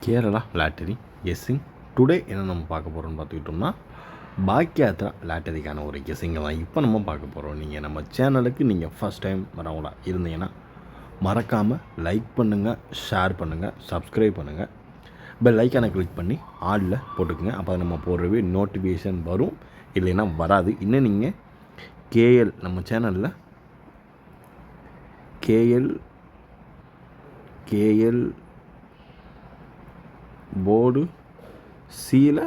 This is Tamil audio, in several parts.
கேரளா லாட்டரி கெஸ்ஸிங் டுடே என்ன நம்ம பார்க்க போகிறோம்னு பார்த்துக்கிட்டோம்னா பாக்யாத்ரா லாட்டரிக்கான ஒரு கெஸ்ஸிங்கை தான் இப்போ நம்ம பார்க்க போகிறோம். நீங்கள் நம்ம சேனலுக்கு நீங்கள் ஃபஸ்ட் டைம் வரவங்களா இருந்தீங்கன்னா மறக்காமல் லைக் பண்ணுங்கள், ஷேர் பண்ணுங்கள், சப்ஸ்கிரைப் பண்ணுங்கள், பெல் ஐக்கானை கிளிக் பண்ணி ஆலில் போட்டுக்குங்க. அப்போ நம்ம போடுறவே நோட்டிஃபிகேஷன் வரும், இல்லைன்னா வராது. இன்னும் நீங்கள் கேஎல் நம்ம சேனலில் கேஎல் போர்டு சீல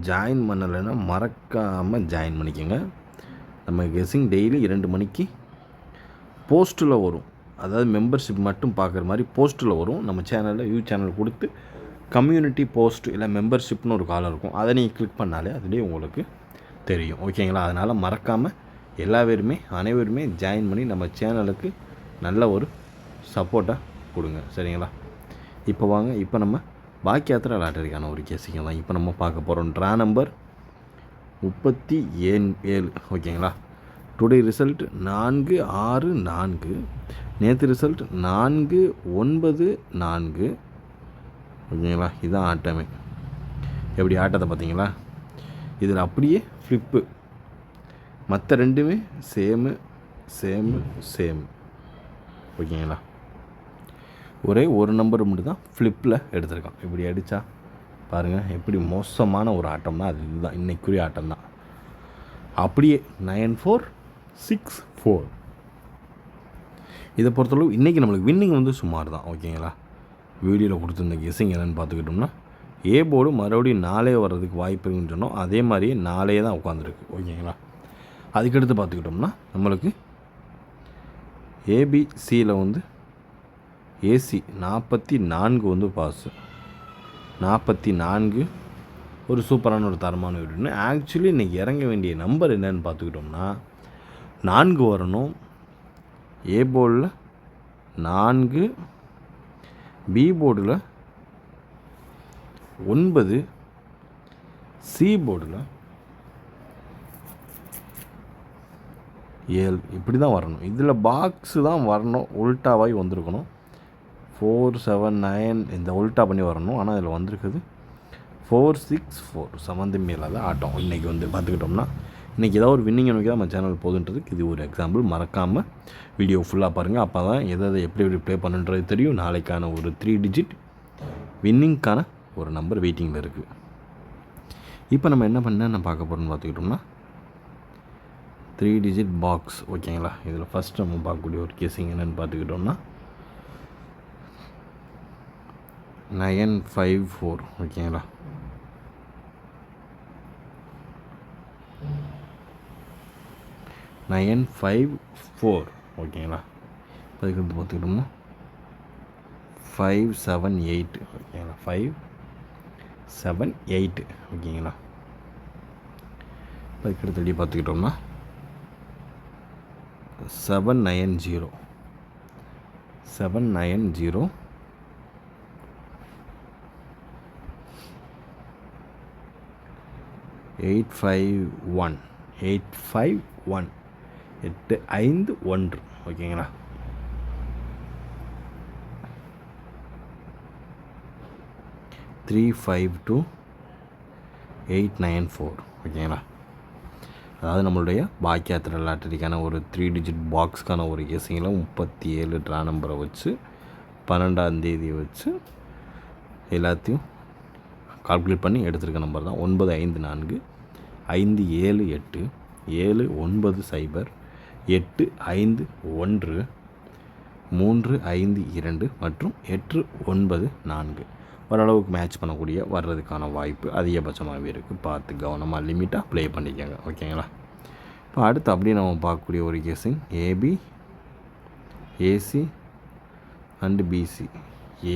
ஜாயின் பண்ணலைன்னா மறக்காமல் ஜாயின் பண்ணிக்கோங்க. நம்ம கெஸ்ஸிங் டெய்லி 2 மணிக்கு போஸ்ட்டில் வரும், அதாவது மெம்பர்ஷிப் மட்டும் பார்க்குற மாதிரி போஸ்ட்டில் வரும். நம்ம சேனலில் சேனல் கொடுத்து கம்யூனிட்டி போஸ்ட் இல்லை மெம்பர்ஷிப்னு ஒரு காலம் இருக்கும், அதை நீங்கள் கிளிக் பண்ணாலே அதுலேயே உங்களுக்கு தெரியும். ஓகேங்களா? அதனால் மறக்காமல் அனைவருமே ஜாயின் பண்ணி நம்ம சேனலுக்கு நல்ல ஒரு சப்போர்ட்டாக கொடுங்க. சரிங்களா? இப்போ வாங்க, இப்போ நம்ம பாக்யாத்ரா லாட்டரிக்கான ஒரு கேசிங்க தான் இப்போ நம்ம பார்க்க போகிறோம். Draw number 37. ஓகேங்களா? டுடே ரிசல்ட் 464, நேற்று ரிசல்ட் 494. ஓகேங்களா? இதுதான் ஆட்டமே. எப்படி ஆட்டத்தை பார்த்தீங்களா? இதில் அப்படியே ஃப்ளிப்பு, மற்ற ரெண்டுமே சேமு. ஓகேங்களா? ஒரே ஒரு நம்பர் மட்டும் தான் ஃப்ளிப்பில் எடுத்திருக்கான். இப்படி அடித்தா பாருங்கள், எப்படி மோசமான ஒரு ஆட்டம்னா அது இதுதான், இன்றைக்குரிய ஆட்டம் தான். அப்படியே 9464. இதை பொறுத்தளவு இன்றைக்கி நம்மளுக்கு வின்னிங் வந்து சுமார் தான். ஓகேங்களா? வீடியோவில் கொடுத்துருந்த கெஸ்ஸிங் என்னென்னு பார்த்துக்கிட்டோம்னா, ஏ போர்டு மறுபடியும் 4 வர்றதுக்கு வாய்ப்பு இருக்குன்னு சொன்னோம். அதே மாதிரியே 4 தான் உட்காந்துருக்கு. ஓகேங்களா? அதுக்கடுத்து பார்த்துக்கிட்டோம்னா நம்மளுக்கு ஏபிசியில் வந்து ஏசி 44 வந்து பாஸு. 44 ஒரு சூப்பரான ஒரு தரமான வீடுன்னு. ஆக்சுவலி இன்றைக்கி இறங்க வேண்டிய நம்பர் என்னன்னு பார்த்துக்கிட்டோம்னா 4 வரணும். ஏ போர்டில் 4, பி போர்டில் 9, சி போர்டில் 7. இப்படி தான் வரணும். இதில் பாக்ஸு தான் வரணும், உல்ட்டாவாகி வந்திருக்கணும். 4, 7, 9 இந்த உல்ட்டா பண்ணி வரணும். ஆனால் இதில் வந்திருக்குது 4, 6, 4. சம்மந்தமே இல்லாத ஆட்டம் இன்றைக்கி வந்து பார்த்துக்கிட்டோம்னா, இன்றைக்கி ஏதாவது ஒரு வின்னிங் நோக்கி தான் நம்ம சேனல் போகுதுன்றதுக்கு இது ஒரு எக்ஸாம்பிள். மறக்காமல் வீடியோ ஃபுல்லாக பாருங்கள், அப்போ தான் எதை எப்படி ப்ளே பண்ணுன்றது தெரியும். நாளைக்கான ஒரு 3 டிஜிட் வின்னிங்க்கான ஒரு நம்பர் வெயிட்டிங்கில் இருக்குது. இப்போ நம்ம என்ன பார்க்க போகிறோம்னு பார்த்துக்கிட்டோம்னா 3 டிஜிட் பாக்ஸ். ஓகேங்களா? இதில் ஃபஸ்ட் நம்ம பார்க்கக்கூடிய ஒரு கேஸிங் என்னென்னு பார்த்துக்கிட்டோம்னா 954. ஓகேங்களா? 954. ஓகேங்களா? அதுக்கு வந்து பார்த்துக்கிட்டோம்னா 578. ஓகேங்களா? 578. ஓகேங்களா? அதுக்கு அடுத்தபடி பார்த்துக்கிட்டோம்னா 790. 851. 851. ஓகேங்களா? 352. 894. ஓகேங்களா? அதாவது நம்மளுடைய பாக்யாத்ரா லாட்டரிக்கான ஒரு 3 டிஜிட் பாக்ஸ்க்கான ஒரு கெஸ்ஸிங்கில் 37 ட்ரா நம்பரை வச்சு 12ஆம் தேதியை வச்சு எல்லாத்தையும் கால்குலேட் பண்ணி எடுத்துருக்க நம்பர் தான் 954 578 790 851 352 மற்றும் 894. ஓரளவுக்கு மேட்ச் பண்ணக்கூடிய வர்றதுக்கான வாய்ப்பு அதிகபட்சமாகவே இருக்குது. பார்த்து கவனமாக லிமிட்டாக ப்ளே பண்ணிக்கோங்க. ஓகேங்களா? இப்போ அடுத்து அப்படியே நம்ம பார்க்கக்கூடிய ஒரு கேஸிங் AB, AC and BC.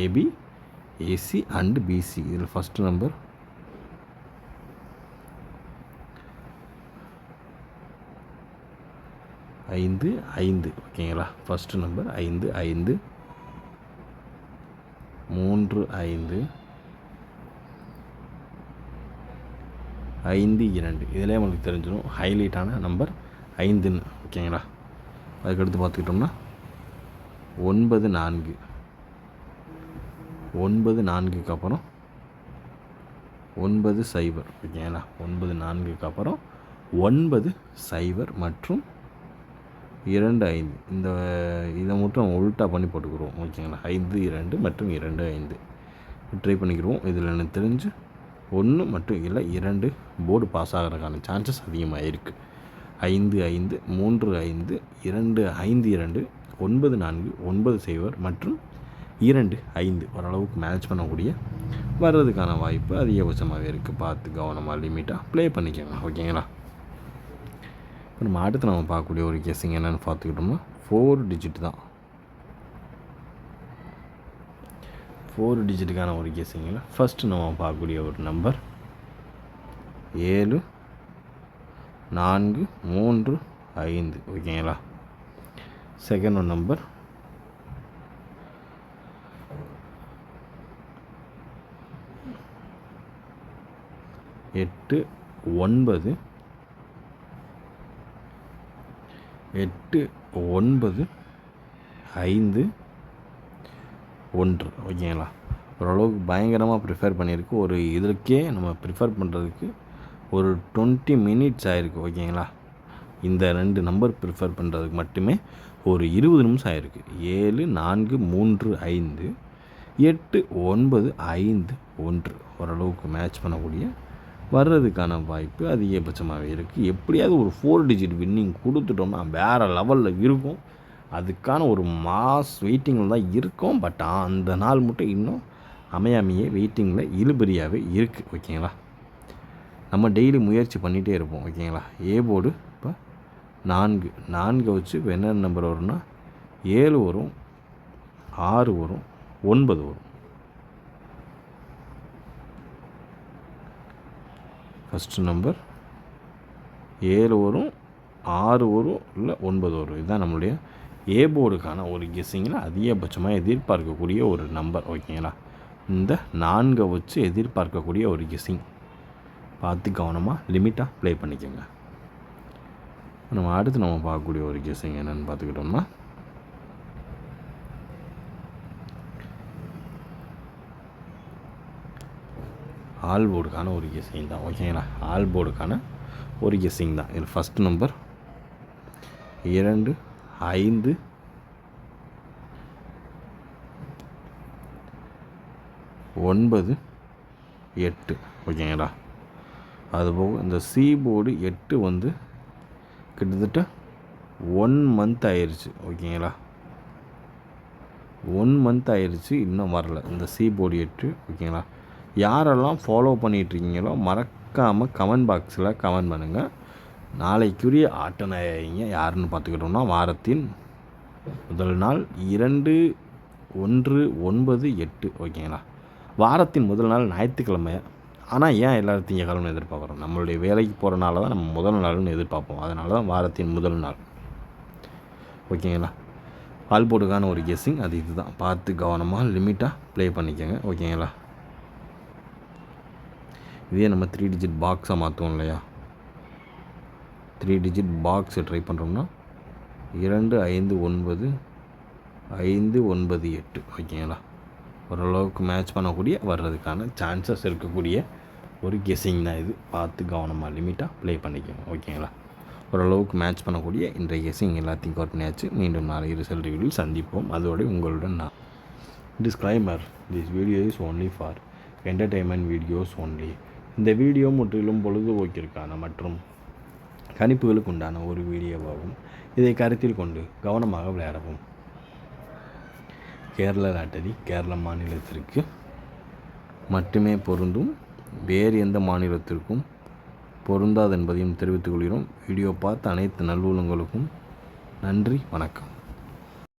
AB, AC and BC. இதில் ஃபஸ்ட்டு நம்பர் 55. ஓகேங்களா? First number 55 35 52. இதிலே நம்மளுக்கு தெரிஞ்சிடும் ஹைலைட்டான நம்பர் 5ன்னு. ஓகேங்களா? அதுக்கடுத்து பார்த்துக்கிட்டோம்னா 94. 94க்கு அப்புறம் 90 ஓகேங்களா. 94க்கு அப்புறம் 90 மற்றும் 25 இந்த இதை மட்டும் உல்ட்டா பண்ணி போட்டுக்கிடுவோம் ஓகேங்களா. 52 மற்றும் 25 ட்ரை பண்ணிக்கிடுவோம். இதில் எனக்கு தெரிஞ்சு 1 மற்றும் இல்லை 2 போர்டு பாஸ் ஆகிறதுக்கான சான்சஸ் அதிகமாக இருக்குது. 55 35 2 52 94 90 மற்றும் 25 ஓரளவுக்கு மேட்ச் பண்ணக்கூடிய வர்றதுக்கான வாய்ப்பு அதிகபட்சமாகவே இருக்குது. பார்த்து கவனமாக லிமிட்டாக ப்ளே பண்ணிக்கோங்க ஓகேங்களா. இப்போ நம்ம அடுத்து நம்ம பார்க்கக்கூடிய ஒரு கெஸ்ஸிங் என்னென்னு பார்த்துக்கிட்டோம்னா 4 டிஜிட் தான். 4 டிஜிட்டுக்கான ஒரு கெஸ்ஸிங்கில் ஃபஸ்ட்டு நம்ம பார்க்கக்கூடிய ஒரு நம்பர் 7 4 3 5 ஓகேங்களா. செகண்ட் ஒன் நம்பர் 8 9 5 1 ஓகேங்களா. ஓரளவுக்கு பயங்கரமாக ப்ரிஃபர் பண்ணியிருக்கு. ஒரு இதற்கே நம்ம ப்ரிஃபர் பண்ணுறதுக்கு ஒரு 20 மினிட்ஸ் ஆகிருக்கு ஓகேங்களா. இந்த 2 நம்பர் ப்ரிஃபர் பண்ணுறதுக்கு மட்டுமே ஒரு 20 நிமிஷம் ஆகிருக்கு. 7 4 3 5 8 9 5 1 ஓரளவுக்கு மேட்ச் பண்ணக்கூடிய வர்றதுக்கான வாய்ப்பு அதிகபட்சமாகவே இருக்குது. எப்படியாவது ஒரு 4 டிஜிட் வின்னிங் கொடுத்துட்டோம்னா வேறு லெவலில் இருக்கும். அதுக்கான ஒரு மாஸ் வெயிட்டிங்கில் தான் இருக்கும். பட் அந்த நாள் மட்டும் இன்னும் அமையாமையே வெயிட்டிங்கில் இழுபறியாகவே இருக்குது ஓகேங்களா. நம்ம டெய்லி முயற்சி பண்ணிகிட்டே இருப்போம் ஓகேங்களா. ஏ போர்டு இப்போ 4 வச்சு இப்போ என்ன நம்பர் வரும்னா 7 வரும் 6 வரும் 9 வரும். ஃபஸ்ட்டு நம்பர் 7 வரும் 6 வரும் இல்லை 9 வரும். இதுதான் நம்மளுடைய ஏ போர்டுக்கான ஒரு கெஸ்ஸிங்கில் அதிகபட்சமாக எதிர்பார்க்கக்கூடிய ஒரு நம்பர் ஓகேங்களா. இந்த 4 வச்சு எதிர்பார்க்கக்கூடிய ஒரு கெஸ்ஸிங் பார்த்து கவனமாக லிமிட்டாக ப்ளே பண்ணிக்கோங்க. நம்ம அடுத்து நம்ம பார்க்கக்கூடிய ஒரு கெஸ்ஸிங் என்னென்னு பார்த்துக்கிட்டோம்னா ஆல் போர்டுக்கான ஒரு கெஸ்ஸிங் தான் ஓகேங்களா. ஆல் போர்டுக்கான ஒரு கெஸ்ஸிங் தான். இதில் ஃபஸ்ட்டு நம்பர் 2 5 9 8 ஓகேங்களா. அதுபோக இந்த சி போர்டு 8 வந்து கிட்டத்தட்ட 1 மந்த் ஆயிடுச்சு ஓகேங்களா. 1 மந்த் ஆயிடுச்சு இன்னும் வரல இந்த சி போர்டு 8 ஓகேங்களா. யாரெல்லாம் ஃபாலோ பண்ணிகிட்ருக்கீங்களோ மறக்காமல் கமெண்ட் பாக்ஸில் கமெண்ட் பண்ணுங்கள். நாளைக்குரிய ஆட்டநாயகிங்க யாருன்னு பார்த்துக்கிட்டோம்னா வாரத்தின் முதல் நாள் 2 1 9 8 ஓகேங்களா. வாரத்தின் முதல் நாள் ஞாயிற்றுக்கிழமை. ஆனால் ஏன் எல்லோரும் திங்கக்கிழமை எதிர்பார்க்குறோம்? நம்மளுடைய வேலைக்கு போகிறனால தான் நம்ம முதல் நாள்னு எதிர்பார்ப்போம். அதனால தான் வாரத்தின் முதல் நாள் ஓகேங்களா. ஆல் போர்டுக்கான ஒரு கெஸ்ஸிங் அது இதுதான். பார்த்து கவனமாக லிமிட்டாக ப்ளே பண்ணிக்கோங்க ஓகேங்களா. இதே நம்ம 3 டிஜிட் பாக்ஸாக மாற்றுவோம் இல்லையா. 3 டிஜிட் பாக்ஸை ட்ரை பண்ணுறோம்னா 2 5 9 5 9 8 ஓகேங்களா. ஓரளவுக்கு மேட்ச் பண்ணக்கூடிய வர்றதுக்கான சான்சஸ் இருக்கக்கூடிய ஒரு கெஸ்ஸிங் தான் இது. பார்த்து கவனமாக லிமிட்டாக ப்ளே பண்ணிக்கோங்க ஓகேங்களா. ஓரளவுக்கு மேட்ச் பண்ணக்கூடிய இன்றைய கெஸ்ஸிங் எல்லாத்தையும் கவர் பண்ணியாச்சு. மீண்டும் நாளை ரிசல்ட் வீடியோவில் சந்திப்போம். அதோடு உங்களுடன் நான் disclaimer, this video is only for entertainment videos only. இந்த வீடியோ முற்றிலும் பொழுதுபோக்கிற்கான மற்றும் கணிப்புகளுக்கு உண்டான ஒரு வீடியோவாகும். இதை கருத்தில் கொண்டு கவனமாக விளையாடவும். கேரள லாட்டரி கேரள மாநிலத்திற்கு மட்டுமே பொருந்தும், வேறு எந்த மாநிலத்திற்கும் பொருந்தாது என்பதையும் தெரிவித்துக் கொள்கிறோம். வீடியோ பார்த்த அனைத்து நல்லுள்ளங்களுக்கும் நன்றி, வணக்கம்.